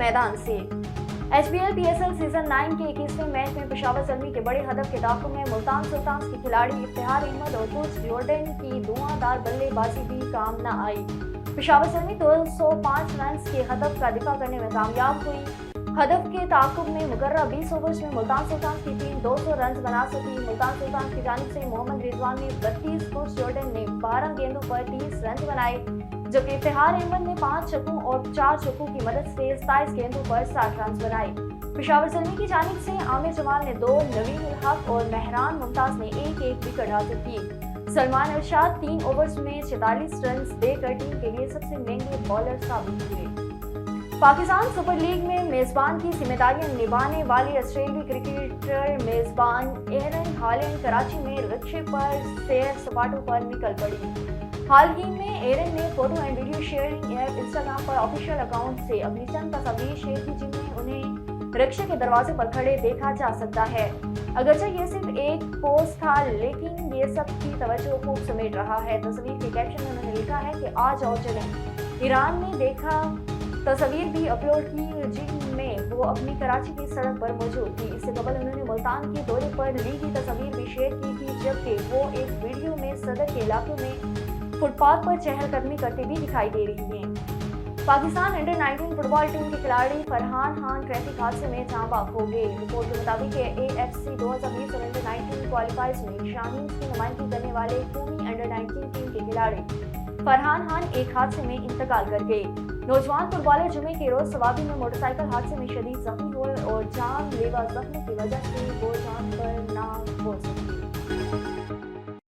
मैदान से। HBL PSL season 9 के 21वें मैच में पेशावर ज़ल्मी के बड़े हदफ के ताक़ुब में मुल्तान सुल्तान्स के खिलाड़ी इफ्तिखार अहमद और कुर्स जॉर्डन की धुआंधार बल्लेबाजी भी काम न आई। पेशावर ज़ल्मी 205 रन के हदफ का दिफा करने में कामयाब हुई। हदफ के ताक़ुब में मुकर्रर 20 ओवर्स में मुल्तान सुल्तान्स की टीम 200 रन बना सकी। मुल्तान सुल्तान्स की जानिब से मोहम्मद रिजवान ने 32, कुर्स जॉर्डन ने 12 गेंदों पर 30 रन बनाए, जबकि इफ्तिखार अहमद ने 5 छक्कों और 4 चौकों की मदद से 27 गेंदों पर 60 रन बनाए। पेशावर ज़ल्मी की जानिब से आमिर जमाल ने 2, नवीन उल हक और मेहरान मुमताज़ ने 1-1 विकेट हासिल की। सलमान अरशाद 3 ओवर्स में 46 रन देकर टीम के लिए सबसे महंगे बॉलर साबित हुए। पाकिस्तान सुपर लीग में मेज़बान की जिम्मेदारियां निभाने वाले ऑस्ट्रेलियाई क्रिकेटर मेज़बान एरन हॉलैंड कराची में रिक्शे पर सैर सपाटों पर निकल पड़ी। हाल ही में एरन ने photo and video sharing app Instagram पर ऑफिशियल अकाउंट से अपनी चंद तस्वीर शेयर की, जिनमें उन्हें रिक्शे के दरवाजे पर खड़े देखा जा सकता है। अगरचे ये सिर्फ एक पोस्ट था, लेकिन ये सबकी तवज्जो खूब समेट रहा है। तस्वीर के कैप्शन में उन्होंने लिखा है कि आज और चलें। ईरान ने देखा तस्वीर भी अपलोड की, जिनमें वो अपनी कराची की सड़क पर मौजूद थी। इससे कबल उन्होंने मुल्तान के दौरे पर ली की तस्वीर भी शेयर की थी, जबकि वो एक वीडियो में सदर के इलाके में फुटपाथ पर चहलकदमी करते भी दिखाई दे रही हैं। पाकिस्तान अंडर 19 फुटबॉल टीम के खिलाड़ी फरहान खान ट्रैफिक हादसे में जाँ बाख हो गए। रिपोर्ट के मुताबिक AFC 2020 और अंडर 19 क्वालिफायर्स में शाहीन की नुमाइंदगी करने वाले कौमी अंडर 19 टीम के खिलाड़ी फरहान खान एक हादसे में इंतकाल कर गए। नौजवान फुटबॉलर जुमे के रोज सवाबी में मोटरसाइकिल हादसे में शदीद जख्मी हुए और जानलेवा जख्मी की वजह से वो जान पर